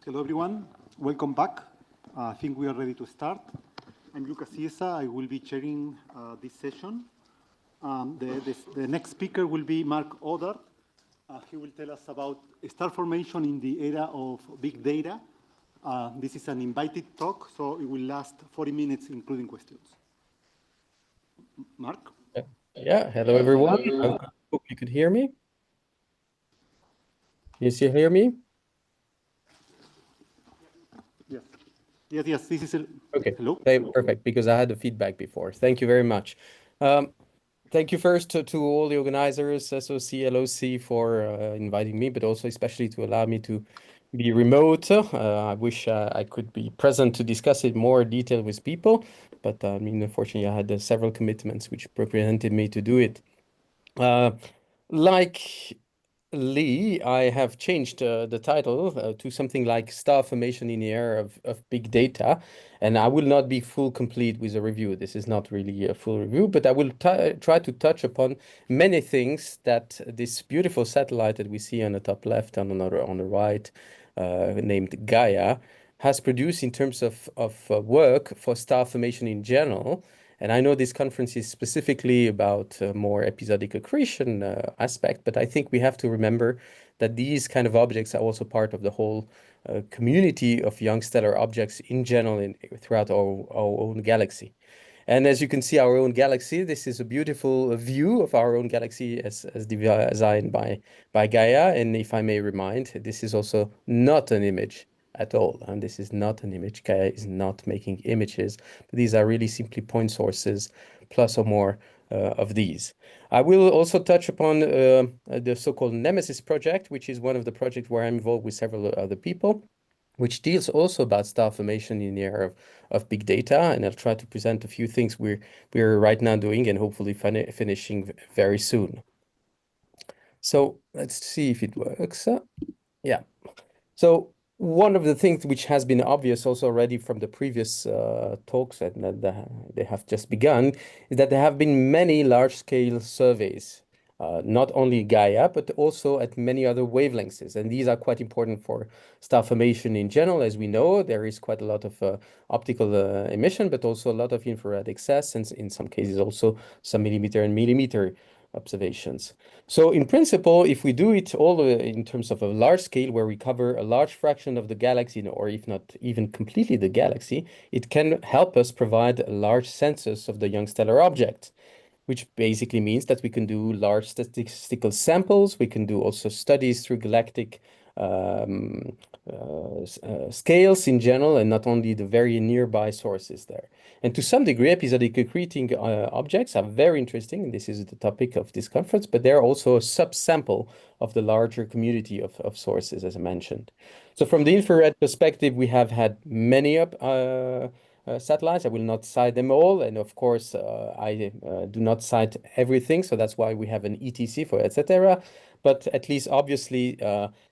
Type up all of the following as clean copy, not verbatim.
Hello, everyone. Welcome back. I think we are ready to start. I'm Lucas Ciesa. I will be chairing this session. The next speaker will be Marc Audard. He will tell us about star formation in the era of big data. This is an invited talk, so it will last 40 minutes, including questions. Marc? Yeah, hello, everyone. I hope you could hear me. Yes, you hear me? Yes, this is okay. Hello? Perfect, because I had the feedback before. Thank you very much. Thank you first to all the organizers, SOC, LOC, for inviting me, but also especially to allow me to be remote. I wish I could be present to discuss it more detail with people, but I mean, unfortunately, I had several commitments which prevented me to do it. Like Lee, I have changed the title to something like Star Formation in the Era of Big Data, and I will not be full complete with a review. This is not really a full review, but I will try to touch upon many things that this beautiful satellite that we see on the top left and on the right, named Gaia, has produced in terms of work for star formation in general. And I know this conference is specifically about more episodic accretion aspect, but I think we have to remember that these kind of objects are also part of the whole community of young stellar objects in general throughout our own galaxy. And as you can see, our own galaxy, this is a beautiful view of our own galaxy as designed by Gaia. And if I may remind, this is also not an image at all. And this is not an image. Gaia is not making images. These are really simply point sources, plus or more of these. I will also touch upon the so-called Nemesis project, which is one of the projects where I'm involved with several other people, which deals also about star formation in the era of big data. And I'll try to present a few things we're right now doing and hopefully finishing very soon. So let's see if it works. Yeah. So one of the things which has been obvious also already from the previous talks that they have just begun is that there have been many large-scale surveys, not only Gaia, but also at many other wavelengths. And these are quite important for star formation in general. As we know, there is quite a lot of optical emission, but also a lot of infrared excess, and in some cases also some millimeter and millimeter observations. So in principle, if we do it all in terms of a large scale where we cover a large fraction of the galaxy, or if not even completely the galaxy, it can help us provide a large census of the young stellar object, which basically means that we can do large statistical samples. We can do also studies through galactic scales in general, and not only the very nearby sources there. And to some degree, episodic accreting objects are very interesting. And this is the topic of this conference, but they're also a subsample of the larger community of sources, as I mentioned. So from the infrared perspective, we have had many satellites. I will not cite them all. And of course, I do not cite everything. So that's why we have an ETC for etc. But at least obviously,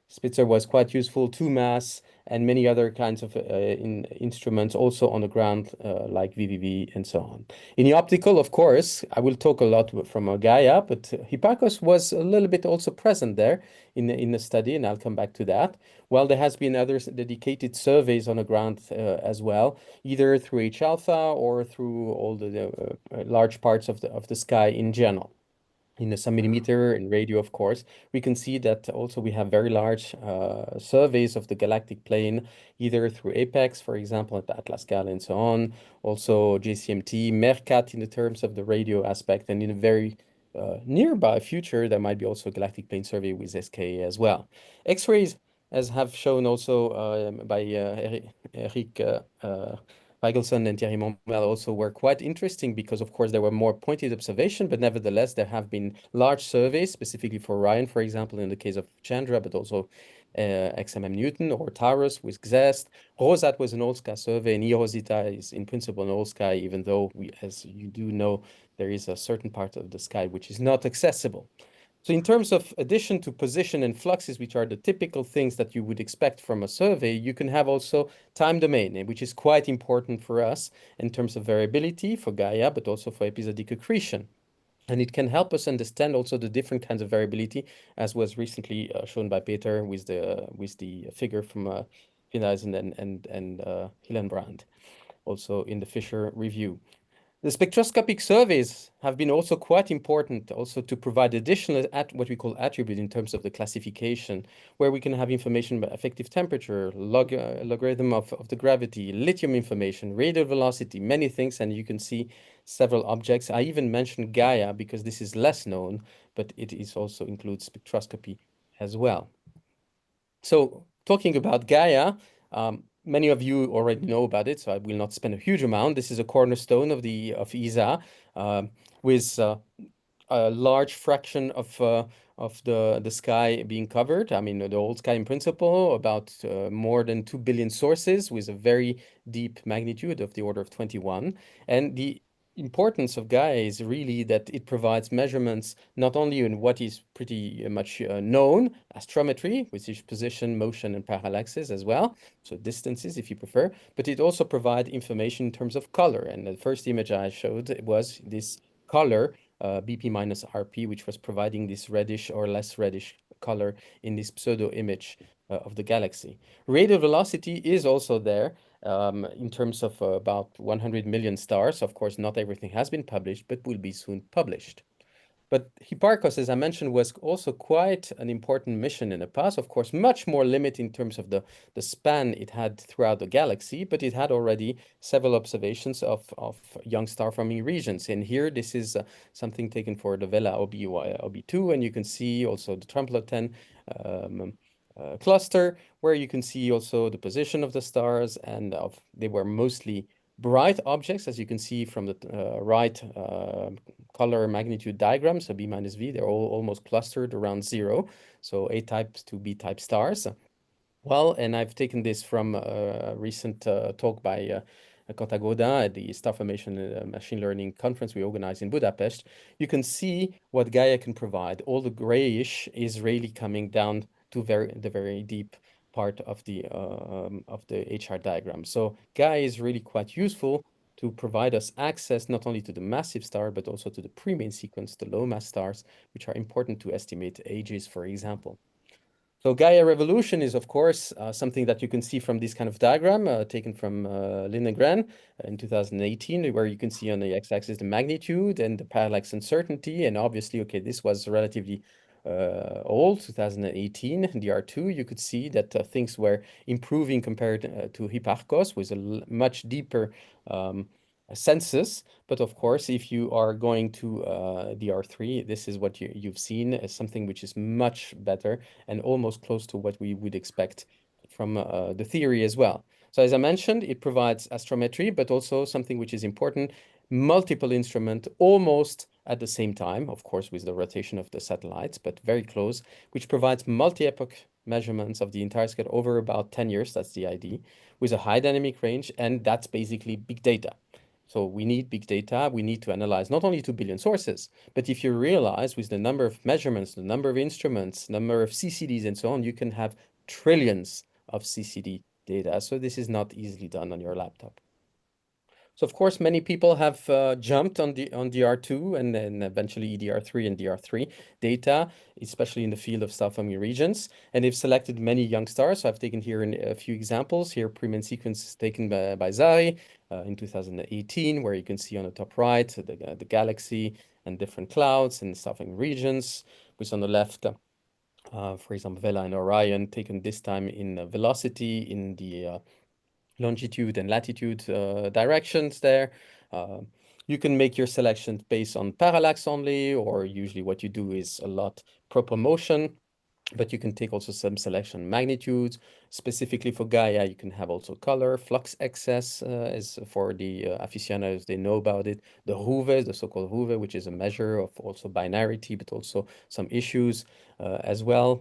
Spitzer was quite useful, 2MASS, and many other kinds of instruments also on the ground, like VVV and so on. In the optical, of course, I will talk a lot from Gaia, but Hipparcos was a little bit also present there in the study, and I'll come back to that. Well, there has been other dedicated surveys on the ground as well, either through H-alpha or through all the large parts of the sky in general. In the sub-millimeter and radio, of course, we can see that also we have very large surveys of the galactic plane, either through APEX, for example, at the Atlas Gal and so on, also JCMT, MERCAT in the terms of the radio aspect, and in a very nearby future, there might be also a galactic plane survey with SK as well. X-rays, as have shown also by Eric Feigelson and Thierry Montmel, also were quite interesting because, of course, there were more pointed observation, but nevertheless, there have been large surveys, specifically for Orion, for example, in the case of Chandra, but also XMM Newton or Taurus with XEST. Rosat was an all-sky survey, and eRosita is in principle an all-sky, even though, as you do know, there is a certain part of the sky which is not accessible. So in terms of addition to position and fluxes, which are the typical things that you would expect from a survey, you can have also time domain, which is quite important for us in terms of variability for Gaia, but also for episodic accretion. And it can help us understand also the different kinds of variability, as was recently shown by Peter with the figure from Finneisen and Hillenbrand, also in the Fisher review. The spectroscopic surveys have been also quite important also to provide additional what we call attributes in terms of the classification, where we can have information about effective temperature, logarithm of the gravity, lithium information, radial velocity, many things, and you can see several objects. I even mentioned Gaia because this is less known, but it is also includes spectroscopy as well. So talking about Gaia, many of you already know about it, so I will not spend a huge amount. This is a cornerstone of ESA with a large fraction of the sky being covered. I mean, the whole sky in principle, about more than 2 billion sources with a very deep magnitude of the order of 21. And the importance of Gaia is really that it provides measurements not only in what is pretty much known, astrometry, which is position, motion, and parallaxes as well, so distances if you prefer, but it also provides information in terms of color. And the first image I showed was this color, BP minus RP, which was providing this reddish or less reddish color in this pseudo image of the galaxy. Radial velocity is also there, in terms of about 100 million stars. Of course, not everything has been published, but will be soon published. But Hipparcos, as I mentioned, was also quite an important mission in the past. Of course, much more limited in terms of the span it had throughout the galaxy, but it had already several observations of young star-forming regions. And here, this is something taken for the Vela OB2, and you can see also the Tramploten cluster, where you can see also the position of the stars, and they were mostly bright objects, as you can see from the right color magnitude diagram, so B minus V, they're all almost clustered around 0, so A-type to B-type stars. Well, and I've taken this from a recent talk by Kotagoda at the Star Formation Machine Learning Conference we organized in Budapest. You can see what Gaia can provide. All the grayish is really coming down to the very deep part of the HR diagram. So Gaia is really quite useful to provide us access not only to the massive star, but also to the pre-main sequence, the low mass stars, which are important to estimate ages, for example. So Gaia revolution is, of course, something that you can see from this kind of diagram taken from Lindgren in 2018, where you can see on the x-axis the magnitude and the parallax uncertainty. And obviously, okay, this was relatively old, 2018, DR2. You could see that things were improving compared to Hipparcos with a much deeper census. But of course, if you are going to DR3, this is what you've seen as something which is much better and almost close to what we would expect from the theory as well. So as I mentioned, it provides astrometry, but also something which is important, multiple instruments almost at the same time, of course, with the rotation of the satellites, but very close, which provides multi-epoch measurements of the entire scale over about 10 years, that's the idea, with a high dynamic range, and that's basically big data. So we need big data. We need to analyze not only 2 billion sources, but if you realize with the number of measurements, the number of instruments, number of CCDs and so on, you can have trillions of CCD data. So this is not easily done on your laptop. So of course, many people have jumped on DR2 and then eventually EDR3 and DR3 data, especially in the field of star-forming regions. And they've selected many young stars. So I've taken here a few examples. Here, pre-main sequence is taken by Zari in 2018, where you can see on the top right the galaxy and different clouds and star-forming regions. With on the left, for example, Vela and Orion, taken this time in velocity in the longitude and latitude directions there. You can make your selections based on parallax only, or usually what you do is a lot proper motion, but you can take also some selection magnitudes. Specifically for Gaia, you can have also color, flux excess, as for the aficionados, they know about it. The Ruve, the so-called Ruve, which is a measure of also binarity, but also some issues as well,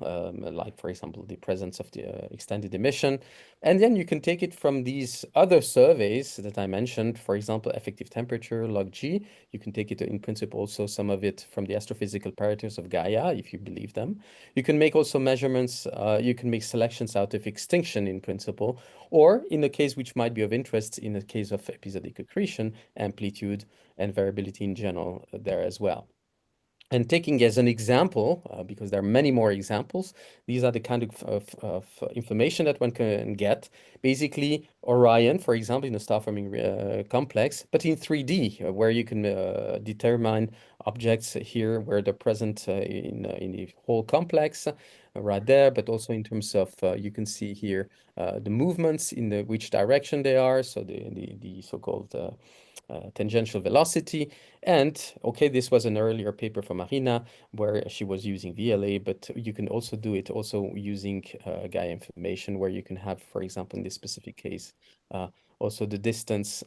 like, for example, the presence of the extended emission. And then you can take it from these other surveys that I mentioned, for example, effective temperature, log G. You can take it in principle also some of it from the astrophysical parameters of Gaia, if you believe them. You can make also measurements, you can make selections out of extinction in principle, or in a case which might be of interest, in the case of episodic accretion, amplitude and variability in general there as well. And taking as an example, because there are many more examples, these are the kind of information that one can get. Basically, Orion, for example, in the star-forming complex, but in 3D, where you can determine objects here where they're present in the whole complex, right there, but also in terms of, you can see here the movements in which direction they are, so the so-called tangential velocity. And okay, this was an earlier paper from Marina where she was using VLA, but you can also do it also using Gaia information, where you can have, for example, in this specific case, also the distance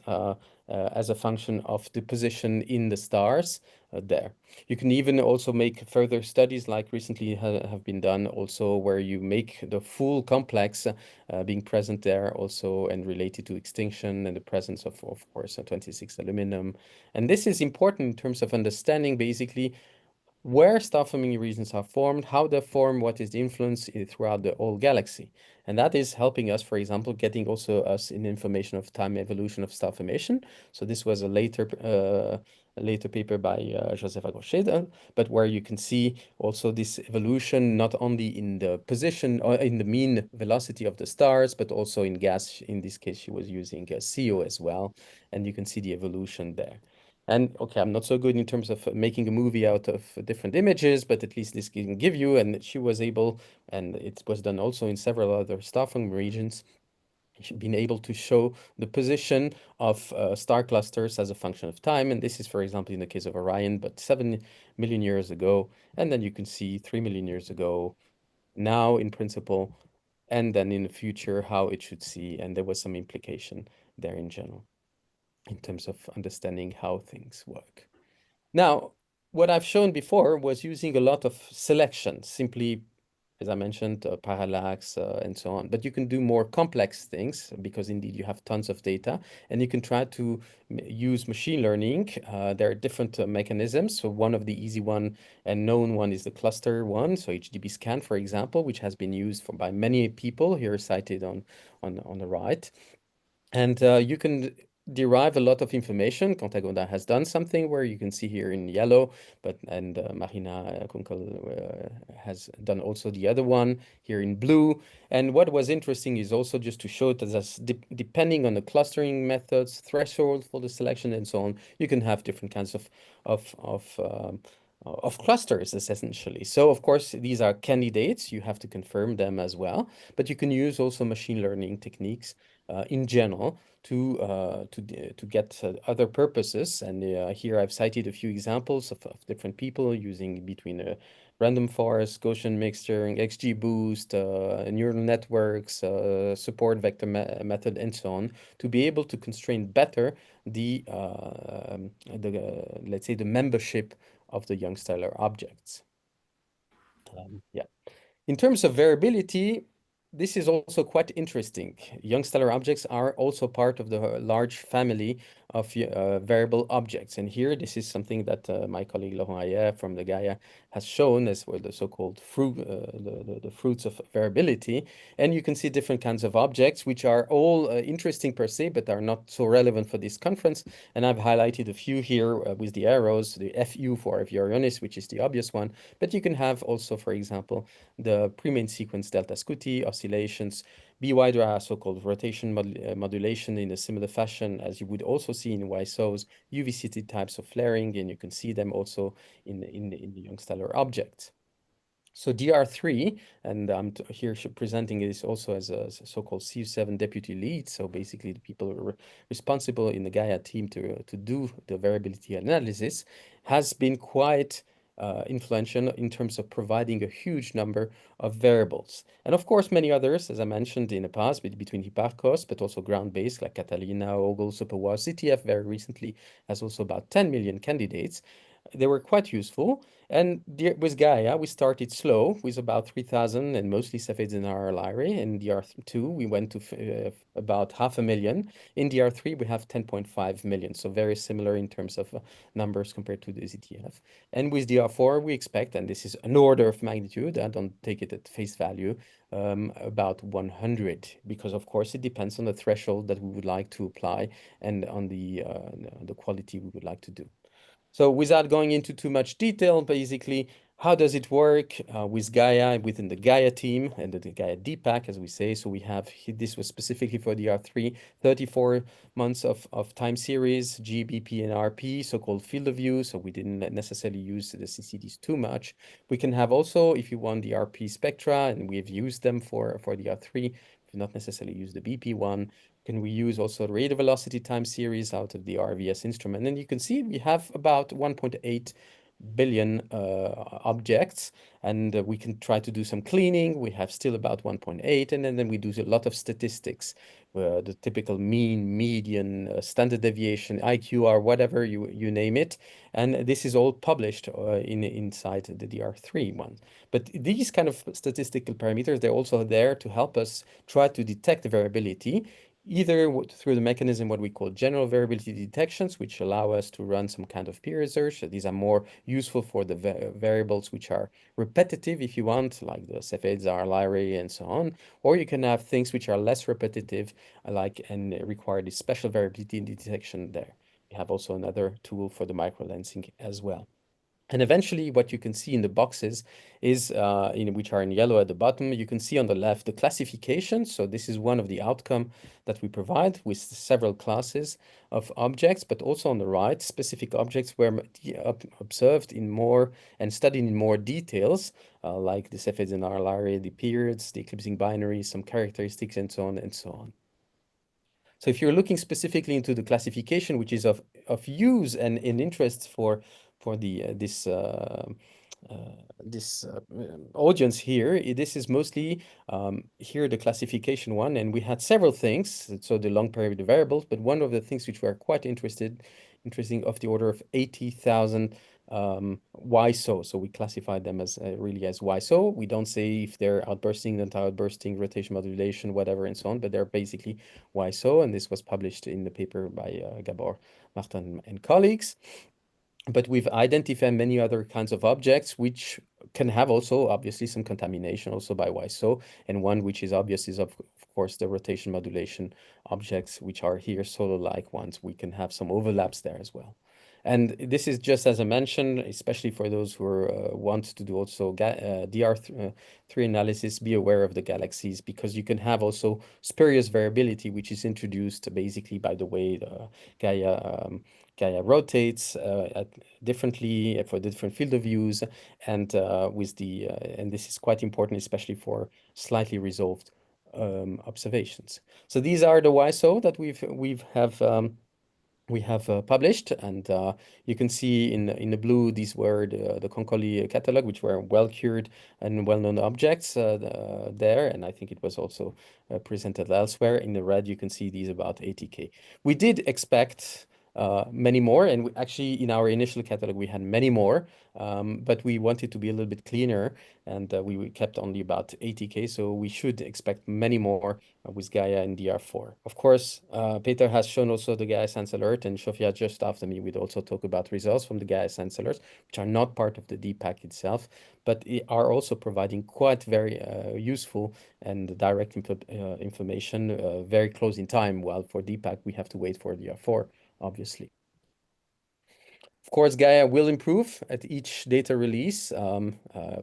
as a function of the position in the stars there. You can even also make further studies like recently have been done also, where you make the full complex being present there also and related to extinction and the presence of course, 26 aluminum. And this is important in terms of understanding basically where star-forming regions are formed, how they form, what is the influence throughout the whole galaxy. And that is helping us, for example, getting also us in information of time evolution of star formation. So this was a later paper by Joseph Agrocheda, but where you can see also this evolution, not only in the position or in the mean velocity of the stars, but also in gas. In this case, she was using CO as well. And you can see the evolution there. And okay, I'm not so good in terms of making a movie out of different images, but at least this can give you, and she was able, and it was done also in several other star-forming regions, been able to show the position of star clusters as a function of time. And this is, for example, in the case of Orion, but 7 million years ago. And then you can see 3 million years ago, now in principle, and then in the future, how it should see. And there was some implication there in general in terms of understanding how things work. Now, what I've shown before was using a lot of selection, simply, as I mentioned, parallax and so on. But you can do more complex things because indeed you have tons of data, and you can try to use machine learning. There are different mechanisms. So one of the easy one and known one is the cluster one. So HDB scan, for example, which has been used by many people here cited on the right. And you can derive a lot of information. Contagonda has done something where you can see here in yellow, and Marina Kunkel has done also the other one here in blue. And what was interesting is also just to show that depending on the clustering methods, threshold for the selection and so on, you can have different kinds of clusters essentially. So of course, these are candidates. You have to confirm them as well, but you can use also machine learning techniques in general to get other purposes. And here I've cited a few examples of different people using between random forest, Gaussian mixture, XGBoost, neural networks, support vector method, and so on, to be able to constrain better the let's say the membership of the young stellar objects. Yeah. In terms of variability, this is also quite interesting. Young stellar objects are also part of the large family of variable objects. And here, this is something that my colleague Laurent Ayer from the Gaia has shown as well, the so-called fruit, the fruits of variability. And you can see different kinds of objects, which are all interesting per se, but are not so relevant for this conference. And I've highlighted a few here with the arrows, the FU for Aviorionis, which is the obvious one. But you can have also, for example, the pre-main sequence delta Scuti oscillations. BY, there are so-called rotation modulation in a similar fashion as you would also see in YSOs, UVCT types of flaring, and you can see them also in the young stellar objects. So DR3, and I'm here presenting this also as a so-called CU7 deputy lead. So basically the people who are responsible in the Gaia team to do the variability analysis, has been quite influential in terms of providing a huge number of variables. And of course, many others, as I mentioned in the past, between Hipparcos, but also ground-based like Catalina, Ogle, Superwar, CTF very recently has also about 10 million candidates. They were quite useful. And with Gaia, we started slow with about 3,000 and mostly Cepheids in our library. In DR2, we went to about 500,000. In DR3, we have 10.5 million. So very similar in terms of numbers compared to the ZTF. And with DR4, we expect, and this is an order of magnitude, I don't take it at face value, about 100, because of course it depends on the threshold that we would like to apply and on the quality we would like to do. So without going into too much detail, basically, how does it work with Gaia within the Gaia team and the Gaia DPAC, as we say? So we have, this was specifically for the R3, 34 months of time series, G, BP, and RP, so-called field of view. So we didn't necessarily use the CCDs too much. We can have also, if you want, the RP spectra, and we've used them for the R3, not necessarily use the BP one. Can we use also the radial velocity time series out of the RVS instrument? And you can see we have about 1.8 billion objects, and we can try to do some cleaning. We have still about 1.8, and then we do a lot of statistics, the typical mean, median, standard deviation, IQR, whatever you name it. And this is all published inside the DR3 one. But these kind of statistical parameters, they're also there to help us try to detect the variability, either through the mechanism what we call general variability detections, which allow us to run some kind of peer research. So these are more useful for the variables which are repetitive, if you want, like the Cepheids, Lyrae, and so on. Or you can have things which are less repetitive, and require this special variability detection there. We have also another tool for the microlensing as well. And eventually what you can see in the boxes is, which are in yellow at the bottom, you can see on the left the classification. So this is one of the outcome that we provide with several classes of objects, but also on the right, specific objects were observed in more and studied in more details, like the Cepheids and Lyrae, the periods, the eclipsing binaries, some characteristics, and so on and so on. So if you're looking specifically into the classification, which is of use and in interest for the this audience here, this is mostly here the classification one, and we had several things. So the long period variables, but one of the things which were quite interesting of the order of 80,000 YSO. So we classified them as really as YSO. We don't say if they're outbursting, anti-outbursting, rotation modulation, whatever, and so on, but they're basically YSO, and this was published in the paper by Gabor, Martin, and colleagues. But we've identified many other kinds of objects which can have also obviously some contamination also by YSO, and one which is obvious is of course the rotation modulation objects, which are here solo-like ones. We can have some overlaps there as well. And this is just as I mentioned, especially for those who want to do also DR3 analysis, be aware of the galaxies, because you can have also spurious variability, which is introduced basically by the way the Gaia rotates differently for the different field of views, and and this is quite important, especially for slightly resolved observations. So these are the YSO that we have published, and you can see in the blue these were the Concoli catalog, which were well cured and well-known objects there, and I think it was also presented elsewhere. In the red you can see these about 80K. We did expect many more, and actually in our initial catalog we had many more, but we wanted to be a little bit cleaner, and we kept only about 80K, so we should expect many more with Gaia and DR4. Of course, Peter has shown also the Gaia Sense Alert, and Sofia just after me would also talk about results from the Gaia Sense Alerts, which are not part of the DPAC itself, but are also providing quite very useful and direct information very close in time, while for DPAC we have to wait for DR4, obviously. Of course, Gaia will improve at each data release.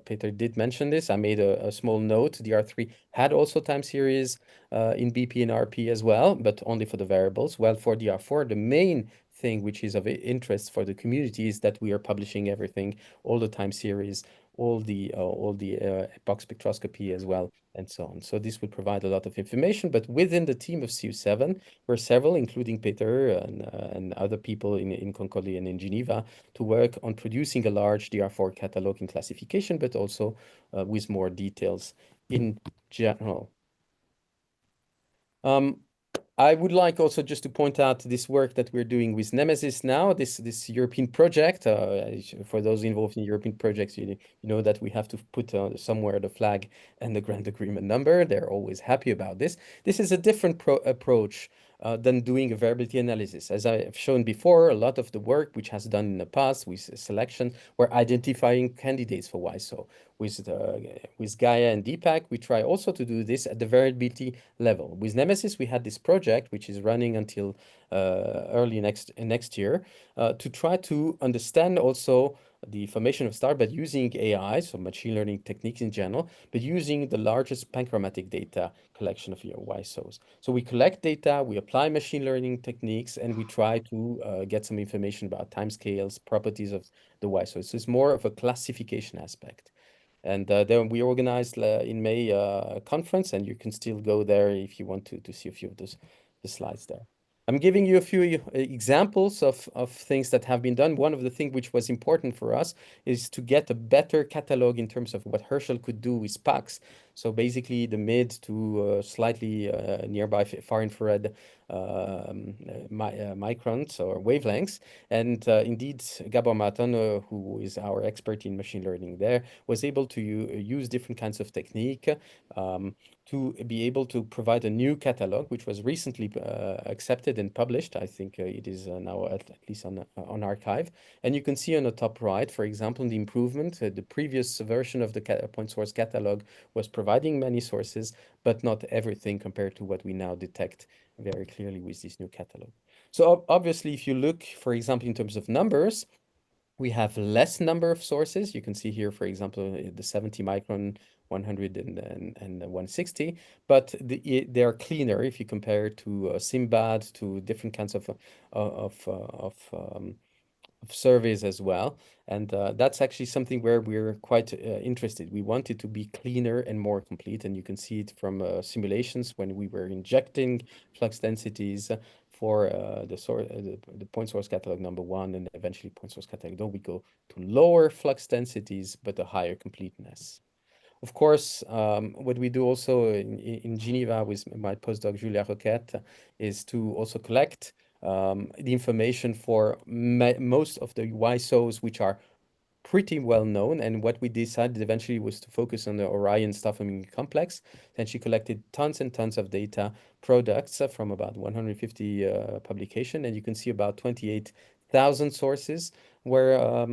Peter did mention this. I made a small note. DR3 had also time series in BP and RP as well, but only for the variables. Well, for DR4, the main thing which is of interest for the community is that we are publishing everything, all the time series, all the epoch spectroscopy as well, and so on. So this will provide a lot of information, but within the team of CU7, were several, including Peter and other people in Concoli and in Geneva, to work on producing a large DR4 catalog and classification, but also with more details in general. I would like also just to point out this work that we're doing with Nemesis now, this European project. For those involved in European projects, you know that we have to put somewhere the flag and the grant agreement number. They're always happy about this. This is a different approach than doing a variability analysis. As I have shown before, a lot of the work which has done in the past with selection, we're identifying candidates for WISO. With Gaia and Deepak, we try also to do this at the variability level. With Nemesis, we had this project, which is running until early next year, to try to understand also the formation of star, but using AI, so machine learning techniques in general, but using the largest panchromatic data collection of your WISOs. So we collect data, we apply machine learning techniques, and we try to get some information about timescales, properties of the WISOs. So it's more of a classification aspect. And then we organized in May a conference, and you can still go there if you want to see a few of the slides there. I'm giving you a few examples of things that have been done. One of the things which was important for us is to get a better catalog in terms of what Herschel could do with PACs. So basically the mid to slightly nearby far infrared microns or wavelengths. And indeed, Gabor Martin, who is our expert in machine learning there, was able to use different kinds of technique to be able to provide a new catalog, which was recently accepted and published. I think it is now at least on archive. And you can see on the top right, for example, the improvement. The previous version of the point source catalog was providing many sources, but not everything compared to what we now detect very clearly with this new catalog. So obviously, if you look, for example, in terms of numbers, we have less number of sources. You can see here, for example, the 70 micron, 100 and 160, but they are cleaner if you compare to Simbad, to different kinds of surveys as well. And that's actually something where we're quite interested. We want it to be cleaner and more complete. And you can see it from simulations when we were injecting flux densities for the point source catalog number 1 and eventually point source catalog. Though we go to lower flux densities, but a higher completeness. Of course, what we do also in Geneva with my postdoc Julia Roquette is to also collect the information for most of the YSOs, which are pretty well known. And what we decided eventually was to focus on the Orion star-forming complex. And she collected tons and tons of data products from about 150 publications. And you can see about 28,000 sources where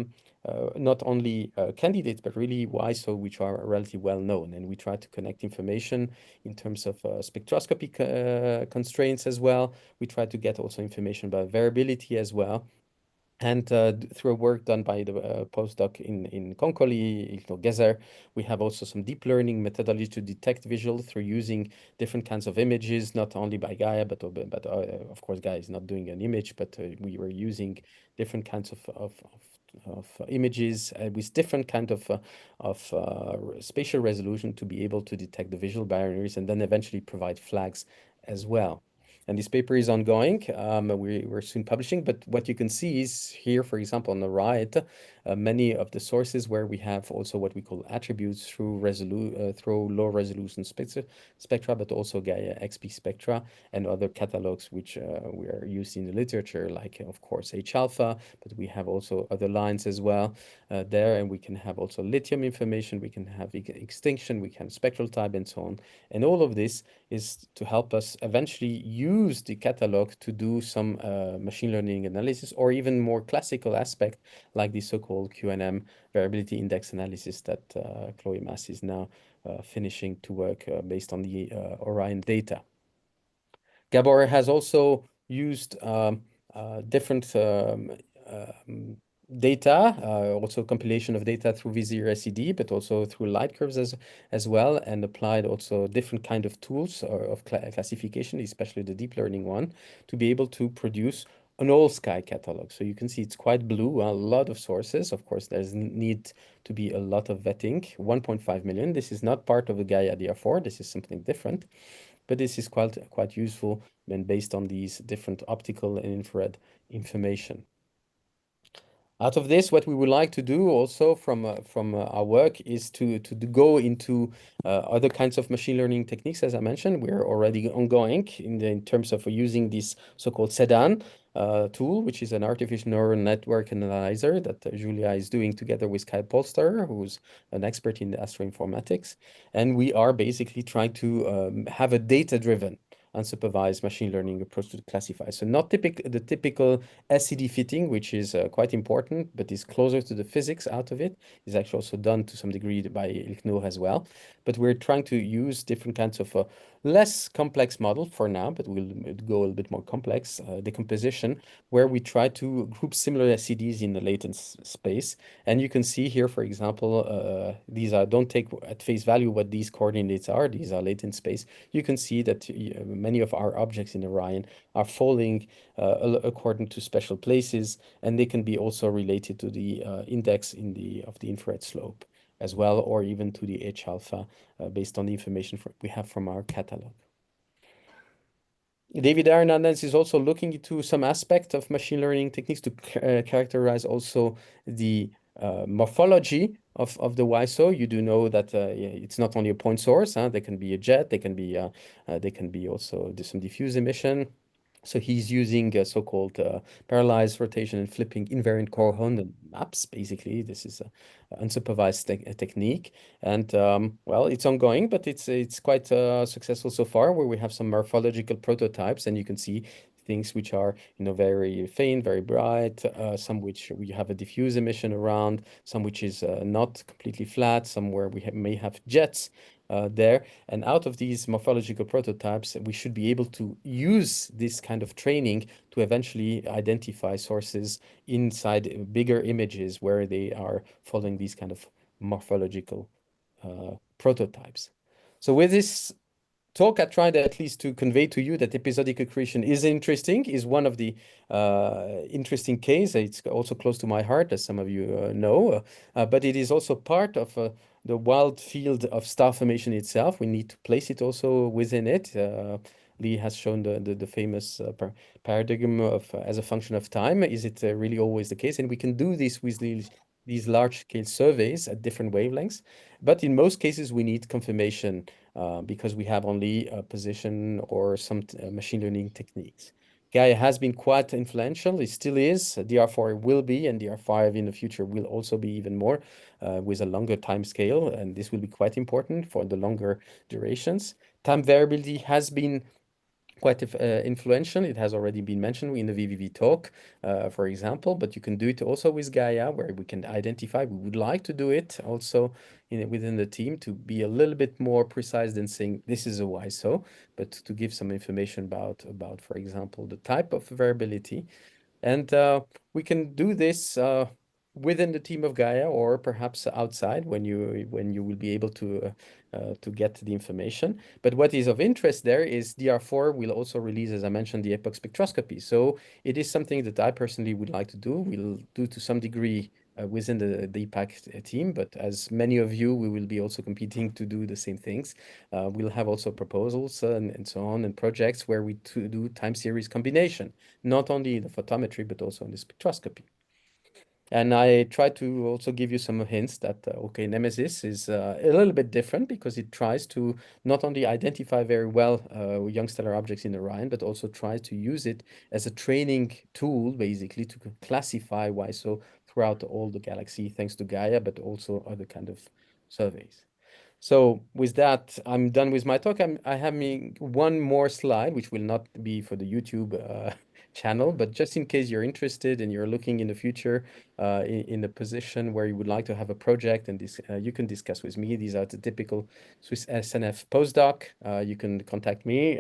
not only candidates, but really YSO, which are relatively well known. And we try to connect information in terms of spectroscopy constraints as well. We try to get also information about variability as well. And through work done by the postdoc in Konkoli, Ilkno Gezer, we have also some deep learning methodology to detect visual through using different kinds of images, not only by Gaia, but of course Gaia is not doing an image, but we were using different kinds of images with different kind of spatial resolution to be able to detect the visual binaries and then eventually provide flags as well. And this paper is ongoing. We're soon publishing, but what you can see is here, for example, on the right, many of the sources where we have also what we call attributes through low resolution spectra, but also Gaia XP spectra and other catalogs which we are used in the literature, like of course H alpha, but we have also other lines as well there, and we can have also lithium information, we can have extinction, we can have spectral type and so on. And all of this is to help us eventually use the catalog to do some machine learning analysis or even more classical aspect like the so-called QNM variability index analysis that Chloe Mass is now finishing to work based on the Orion data. Gabor has also used different data, also compilation of data through Vizier SED, but also through light curves as well, and applied also different kind of tools of classification, especially the deep learning one, to be able to produce an all sky catalog. So you can see it's quite blue, a lot of sources. Of course, there's need to be a lot of vetting, 1.5 million. This is not part of the Gaia DR4. This is something different, but this is quite useful when based on these different optical and infrared information. Out of this, what we would like to do also from our work is to go into other kinds of machine learning techniques. As I mentioned, we're already ongoing in terms of using this so-called SEDAN tool, which is an artificial neural network analyzer that Julia is doing together with Kai Polster, who's an expert in astroinformatics. And we are basically trying to have a data-driven unsupervised machine learning approach to classify. So not the typical SCD fitting, which is quite important, but is closer to the physics out of it, is actually also done to some degree by ICNUR as well. But we're trying to use different kinds of less complex model for now, but we'll go a little bit more complex decomposition, where we try to group similar SCDs in the latent space. And you can see here, for example, these are, don't take at face value what these coordinates are. These are latent space. You can see that many of our objects in Orion are falling according to special places, and they can be also related to the index of the infrared slope as well, or even to the H alpha based on the information we have from our catalog. David Hernandez is also looking into some aspect of machine learning techniques to characterize also the morphology of the WISO. You do know that it's not only a point source. They can be a jet. They can be also some diffuse emission. So he's using so-called parallelized rotation and flipping invariant coordinate maps. Basically, this is an unsupervised technique, and well, it's ongoing, but it's quite successful so far. Where we have some morphological prototypes, and you can see things which are very faint, very bright, some which we have a diffuse emission around, some which is not completely flat, some where we may have jets there. And out of these morphological prototypes, we should be able to use this kind of training to eventually identify sources inside bigger images where they are following these kind of morphological prototypes. So with this talk, I tried at least to convey to you that episodic accretion is interesting, is one of the interesting case. It's also close to my heart, as some of you know, but it is also part of the wild field of star formation itself. We need to place it also within it. Lee has shown the famous paradigm of as a function of time. Is it really always the case? And we can do this with these large-scale surveys at different wavelengths. But in most cases, we need confirmation because we have only a position or some machine learning techniques. Gaia has been quite influential. It still is. DR4 will be, and DR5 in the future will also be even more with a longer time scale. And this will be quite important for the longer durations. Time variability has been quite influential. It has already been mentioned in the VVV talk, for example, but you can do it also with Gaia, where we can identify, we would like to do it also within the team to be a little bit more precise than saying this is a WISO, but to give some information about, for example, the type of variability. And we can do this within the team of Gaia, or perhaps outside when you will be able to get the information. But what is of interest there is DR4 will also release, as I mentioned, the epoch spectroscopy. So it is something that I personally would like to do. We'll do to some degree within the EPAC team, but as many of you, we will be also competing to do the same things. We'll have also proposals and so on, and projects where we do time series combination, not only the photometry, but also in the spectroscopy. And I try to also give you some hints that, okay, Nemesis is a little bit different because it tries to not only identify very well young stellar objects in Orion, but also tries to use it as a training tool, basically, to classify WISO throughout all the galaxy, thanks to Gaia, but also other kind of surveys. So with that, I'm done with my talk. I have one more slide, which will not be for the YouTube channel, but just in case you're interested and you're looking in the future in a position where you would like to have a project, and this you can discuss with me. These are the typical Swiss SNF postdoc. You can contact me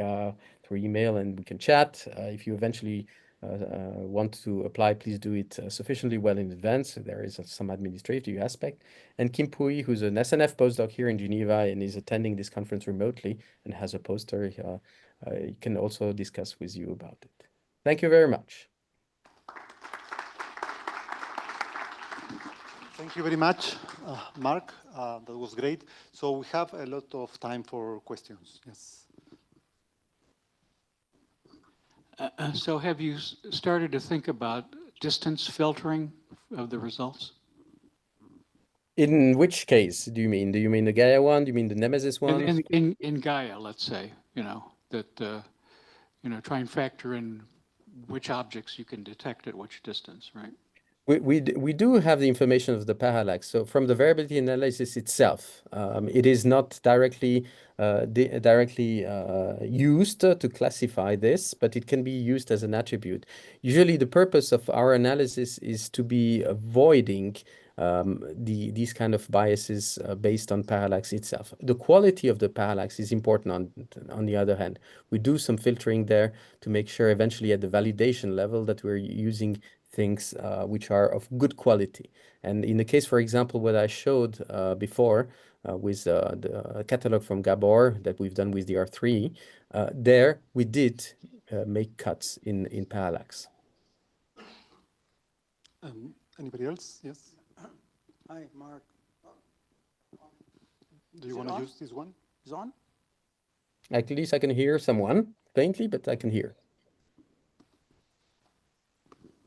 through email and we can chat. If you eventually want to apply, please do it sufficiently well in advance. There is some administrative aspect. And Kim Pui, who's an SNF postdoc here in Geneva and is attending this conference remotely and has a poster, he can also discuss with you about it. Thank you very much. Thank you very much, Marc. That was great. So we have a lot of time for questions. Yes. So have you started to think about distance filtering of the results? In which case do you mean? Do you mean the Gaia one? Do you mean the Nemesis one? In Gaia, let's say, try and factor in which objects you can detect at which distance, right? We do have the information of the parallax. So from the variability analysis itself, it is not directly used to classify this, but it can be used as an attribute. Usually, the purpose of our analysis is to be avoiding these kind of biases based on parallax itself. The quality of the parallax is important on the other hand. We do some filtering there to make sure eventually at the validation level that we're using things which are of good quality. And in the case, for example, what I showed before with the catalog from Gabor that we've done with the R3, there we did make cuts in parallax. Anybody else? Yes. Hi, Marc. Do you want to use this one? Is on? At least I can hear someone faintly, but I can hear.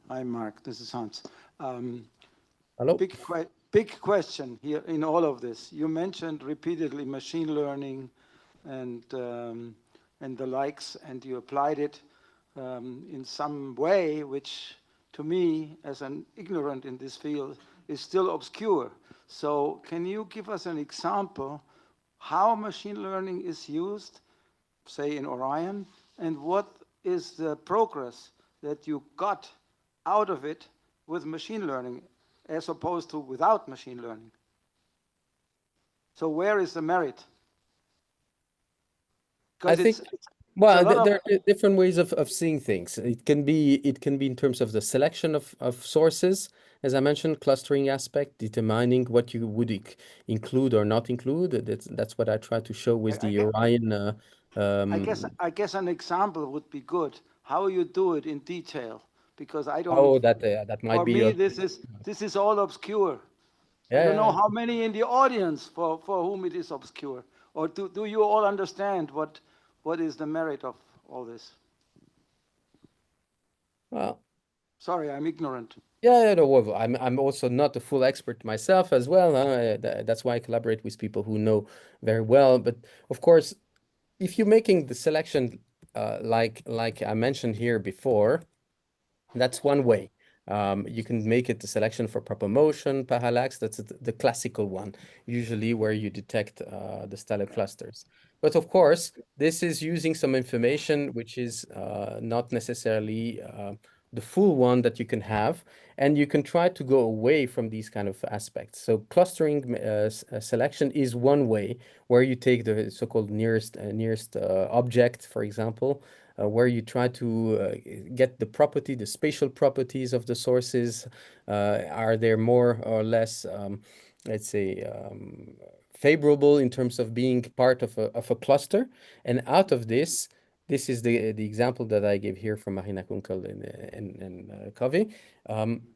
Hi, Marc. This is Hans. Hello. Big question here in all of this. You mentioned repeatedly machine learning and the likes, and you applied it in some way, which to me, as an ignorant in this field, is still obscure. So can you give us an example how machine learning is used, say in Orion, and what is the progress that you got out of it with machine learning as opposed to without machine learning? So where is the merit? I think well, there are different ways of seeing things. It can be in terms of the selection of sources, as I mentioned, clustering aspect, determining what you would include or not include. That's what I try to show with the Orion. I guess an example would be good. How you do it in detail, because I don't. Oh, that might be. For me, this is all obscure. I don't know how many in the audience for whom it is obscure. Or do you all understand what is the merit of all this? Well, sorry, I'm ignorant. Yeah, no, well, I'm also not a full expert myself as well. That's why I collaborate with people who know very well. But of course, if you're making the selection like I mentioned here before, that's one way. You can make it the selection for proper motion, parallax. That's the classical one, usually where you detect the stellar clusters. But of course, this is using some information which is not necessarily the full one that you can have, and you can try to go away from these kind of aspects. So clustering selection is one way where you take the so-called nearest object, for example, where you try to get the spatial properties of the sources. Are they more or less, let's say, favorable in terms of being part of a cluster? And out of this is the example that I gave here from Marina Kunkel and Covey.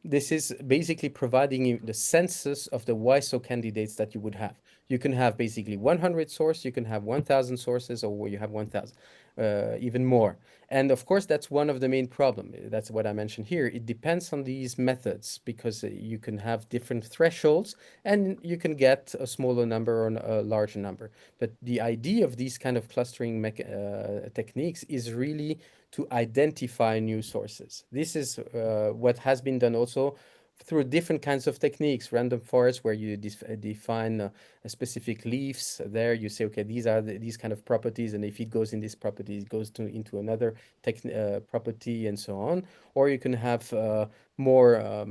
This is basically providing you the census of the WISO candidates that you would have. You can have basically 100 sources, you can have 1,000 sources, or you have 1,000, even more. And of course, that's one of the main problems. That's what I mentioned here. It depends on these methods because you can have different thresholds and you can get a smaller number or a larger number. But the idea of these kind of clustering techniques is really to identify new sources. This is what has been done also through different kinds of techniques, random forest, where you define specific leaves. There you say, okay, these are these kind of properties, and if it goes in this property, it goes into another property, and so on. Or you can have more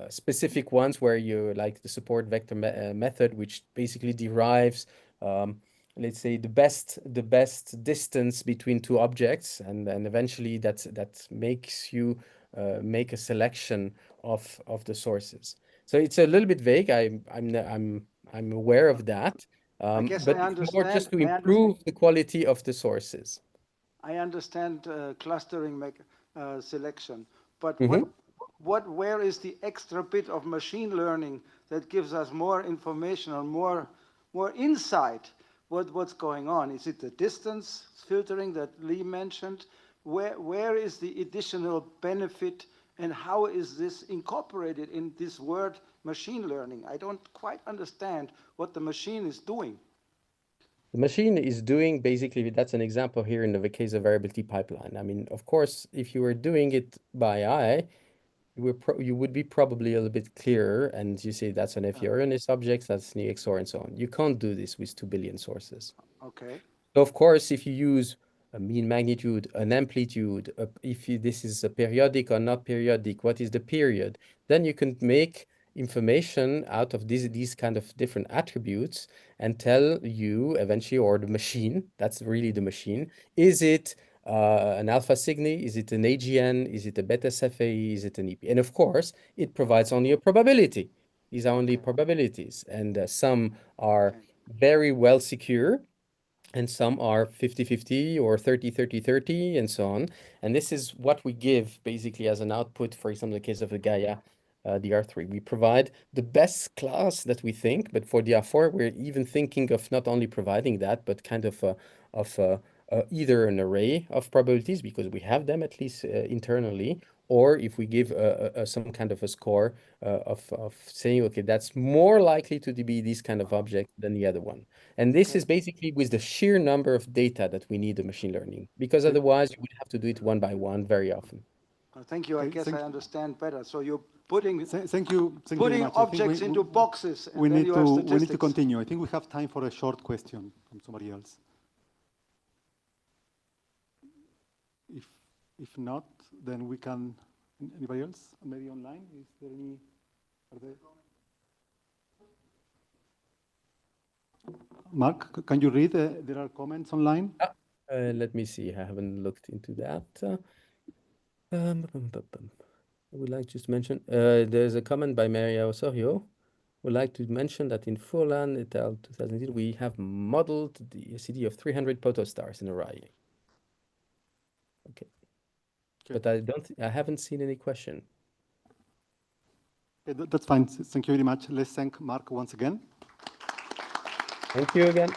specific ones where you like the support vector method, which basically derives let's say the best distance between two objects, and then eventually that makes you make a selection of the sources. So it's a little bit vague. I'm aware of that. I guess but I it's more just to understand. improve the quality of the sources. I understand clustering selection, but Mhm. where is the extra bit of machine learning that gives us more information or more insight what's going on? Is it the distance filtering that Lee mentioned? Where is the additional benefit, and how is this incorporated in this word machine learning? I don't quite understand what the machine is doing. The machine is doing basically, that's an example here in the case of variability pipeline. I mean, of course, if you were doing it by eye, you would be probably a little bit clearer, and you say that's an FERNS object, that's an EXOR, and so on. You can't do this with 2 billion sources. Okay. So of course, if you use a mean magnitude, an amplitude, this is a periodic or not periodic, what is the period, then you can make information out of these kind of different attributes and tell you eventually, or the machine, that's really the machine, is it an alpha Cygni, is it an AGN, is it a beta Cephei, is it an EP? And of course, it provides only a probability. These are only probabilities, and some are very well secure, and some are 50-50 or 30-30-30 and so on. And this is what we give basically as an output, for example, in the case of the Gaia, the R3. We provide the best class that we think, but for the R4, we're even thinking of not only providing that, but kind of either an array of probabilities, because we have them at least internally, or if we give some kind of a score of saying, okay, that's more likely to be this kind of object than the other one. And this is basically with the sheer number of data that we need the machine learning, because otherwise you would have to do it one by one very often. Thank you. I guess I understand better. So you're putting Thank you very putting much. I think objects into boxes, and we then need you have to statistics. continue. I think we have time for a short question from somebody else. If not, then we can. Anybody else? Maybe online? Is there any? Are there? Marc, can you read? There are comments online. Let me see. I haven't looked into that. I would like just to mention, there's a comment by Maria Osorio. Would like to mention that in Furlan et al. 2018, we have modeled the CD of 300 protostars in array. Okay. But I haven't seen any question. Okay, that's fine. Thank you very much. Let's thank Marc once again. Thank you again.